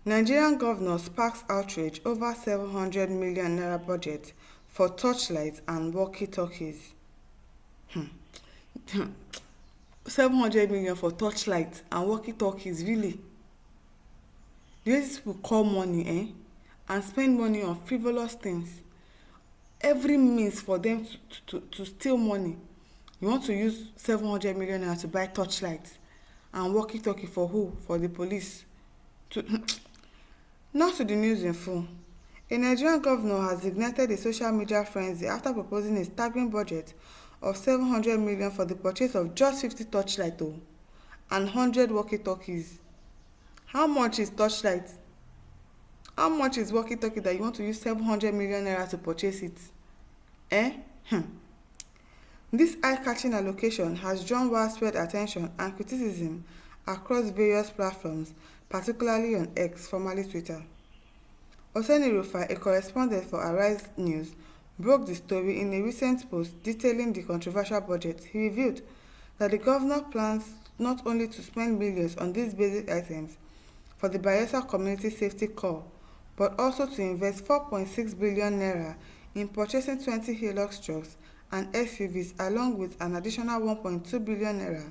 Nigerian governor sparks outrage over 700 million naira budget for torchlights and walkie-talkies. 700 million for torchlights and walkie-talkies, really? The way these people call money, and spend money on frivolous things. Every means for them to steal money. You want to use 700 million naira to buy torchlights and walkie-talkie for who? For the police. Now to the news in full. A Nigerian governor has ignited a social media frenzy after proposing a staggering budget of 700 million for the purchase of just 50 torchlights and 100 walkie-talkies. How much is torchlight? How much is walkie-talkie that you want to use 700 million naira to purchase it? This eye-catching allocation has drawn widespread attention and criticism across various platforms, particularly on X, formerly Twitter. Oseni Rufai, a correspondent for Arise News, broke the story in a recent post detailing the controversial budget. He revealed that the governor plans not only to spend millions on these basic items for the Bayelsa Community Safety Corps, but also to invest 4.6 billion naira in purchasing 20 Hilux trucks and SUVs, along with an additional 1.2 billion naira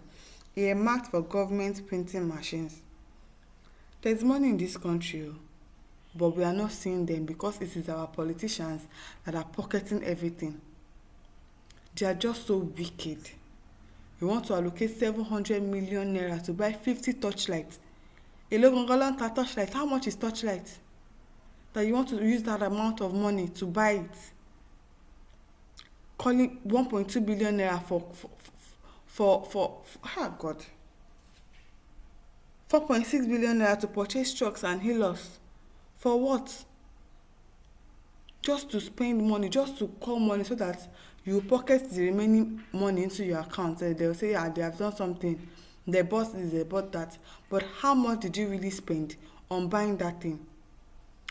earmarked for government printing machines. There's money in this country, but we are not seeing them because it is our politicians that are pocketing everything. They are just so wicked. You want to allocate 700 million naira to buy 50 torchlights. A Logongalanta torchlight, how much is torchlight? That you want to use that amount of money to buy it. Calling 1.2 billion naira for God. 4.6 billion naira to purchase trucks and healers. For what? Just to spend money, just to call money so that you pocket the remaining money into your account. They'll say, yeah, they have done something. They bought this, they bought that. But how much did you really spend on buying that thing?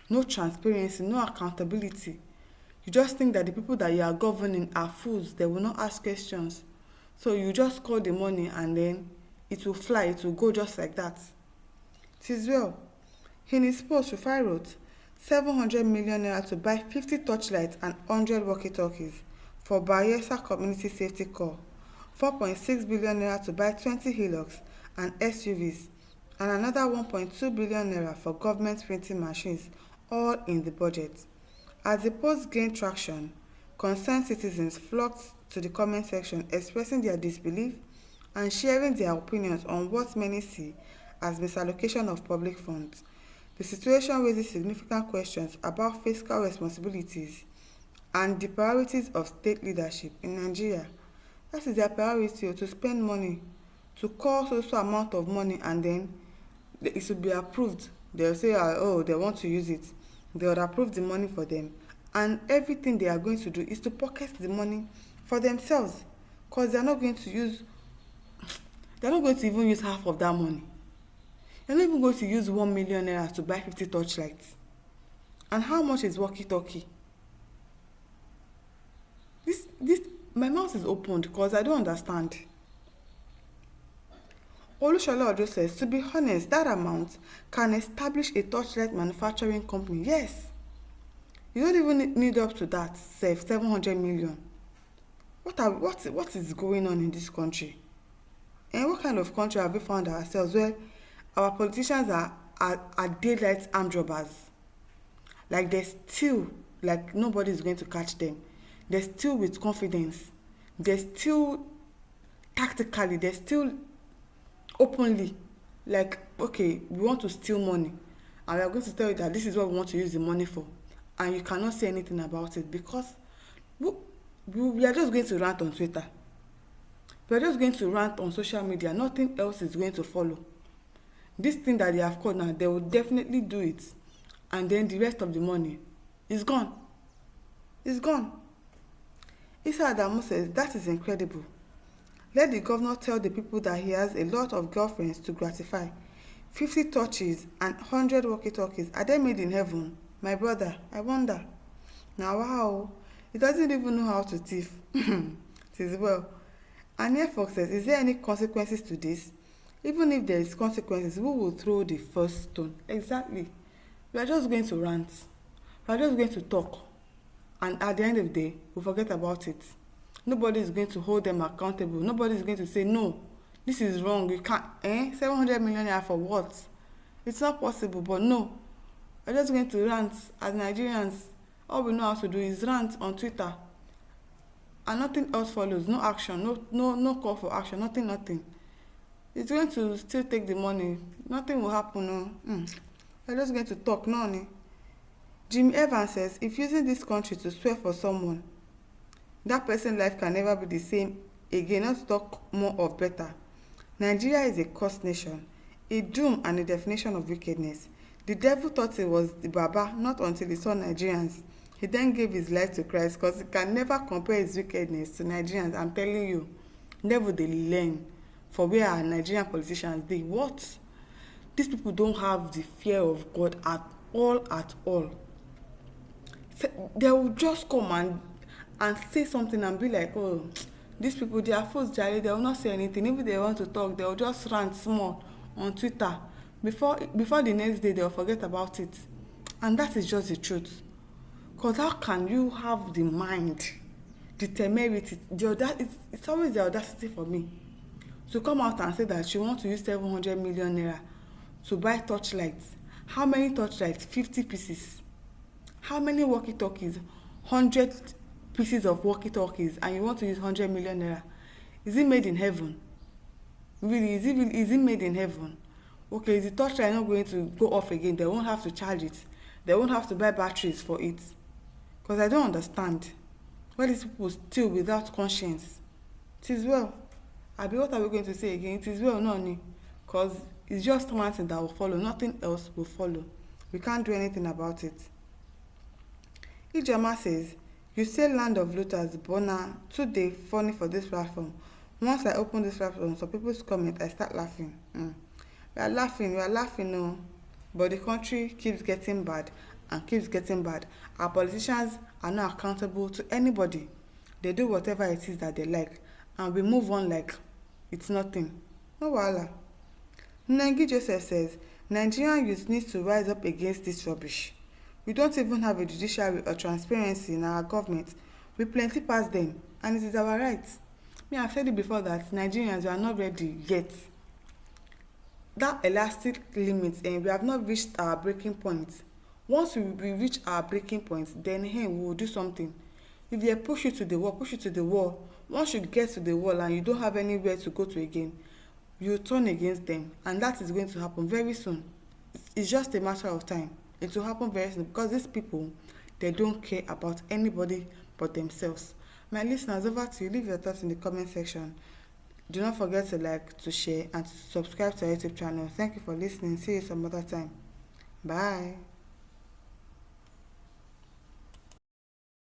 No transparency, no accountability. You just think that the people that you are governing are fools. They will not ask questions. So you just call the money and then it will fly. It will go just like that. It is well. In his post, Rufai wrote, 700 million naira to buy 50 torchlights and 100 walkie-talkies for Bayelsa Community Safety Corps, 4.6 billion naira to buy 20 Hilux and SUVs, and another 1.2 billion naira for government printing machines, all in the budget. As the post gained traction, concerned citizens flocked to the comment section expressing their disbelief and sharing their opinions on what many see as misallocation of public funds. The situation raises significant questions about fiscal responsibilities and the priorities of state leadership in Nigeria. That is their priority, to spend money, to call so amount of money, and then it should be approved. They'll say, oh, they want to use it. They will approve the money for them. And everything they are going to do is to pocket the money for themselves. Because they're not going to even use half of that money. They're not even going to use 1 million naira to buy 50 torchlights. And how much is walkie-talkie? My mouth is opened because I don't understand. Olushola Ojo says, to be honest, that amount can establish a torchlight manufacturing company. Yes. You don't even need up to that, say 700 million. What is going on in this country? And what kind of country have we found ourselves where our politicians are daylight armed robbers? Like they're still, like nobody is going to catch them. They're still with confidence. They're still tactically, they're still openly, like, okay, we want to steal money. And we are going to tell you that this is what we want to use the money for. And you cannot say anything about it because we are just going to rant on Twitter. We are just going to rant on social media. Nothing else is going to follow. This thing that they have called now, they will definitely do it. And then the rest of the money is gone. It's gone. Issa Adamu says, that is incredible. Let the governor tell the people that he has a lot of girlfriends to gratify. 50 torches and 100 walkie-talkies. Are they made in heaven? My brother, I wonder. Now, wow. He doesn't even know how to thief. It is well. And here Fox says, is there any consequences to this? Even if there is consequences, who will throw the first stone? Exactly. We are just going to rant. We are just going to talk. And at the end of the day, we forget about it. Nobody is going to hold them accountable. Nobody is going to say, no, this is wrong. You can't, 700 million naira for what? It's not possible, but no. We're just going to rant as Nigerians. All we know how to do is rant on Twitter. And nothing else follows. No action, no call for action, nothing. It's going to still take the money. Nothing will happen, no. We're just going to talk, no. Jimmy Evans says, if using this country to swear for someone, that person's life can never be the same again, not to talk more of better. Nigeria is a cursed nation, a doom and a definition of wickedness. The devil thought it was the Baba, not until he saw Nigerians. He then gave his life to Christ, because he can never compare his wickedness to Nigerians. I'm telling you, devil they learn for where our Nigerian politicians they what? These people don't have the fear of God at all. They will just come and say something and be like, oh, these people, they are fools, Jerry. They will not say anything. If they want to talk, they will just rant small on Twitter. Before the next day, they will forget about it. And that is just the truth. Because how can you have the mind, the temerity, it's always the audacity for me to come out and say that you want to use 700 million naira to buy torchlights. How many torchlights? 50 pieces. How many walkie-talkies? 100 pieces of walkie-talkies, and you want to use 100 million naira. Is it made in heaven? Really, is it made in heaven? Okay, is the torchlight not going to go off again? They won't have to charge it. They won't have to buy batteries for it. Because I don't understand why these people steal without conscience. It is well. What are we going to say again? It is well, no. Because it's just one thing that will follow. Nothing else will follow. We can't do anything about it. Ijama says, you say land of looters, Bona, today funny for this platform. Once I open this platform, some people's comment, I start laughing. We are laughing, no. But the country keeps getting bad and keeps getting bad. Our politicians are not accountable to anybody. They do whatever it is that they like, and we move on like it's nothing. No wahala. Nengi Joseph says, Nigerian youth needs to rise up against this rubbish. We don't even have a judiciary or transparency in our government. We plenty past them, and it is our right. I've said it before that Nigerians are not ready yet. That elastic limit, and we have not reached our breaking point. Once we reach our breaking point, then we will do something. If they push you to the wall. Once you get to the wall and you don't have anywhere to go to again, you turn against them, and that is going to happen very soon. It's just a matter of time. It will happen very soon, because these people, they don't care about anybody but themselves. My listeners, over to you. Leave your thoughts in the comment section. Do not forget to like, to share, and to subscribe to our YouTube channel. Thank you for listening. See you some other time. Bye.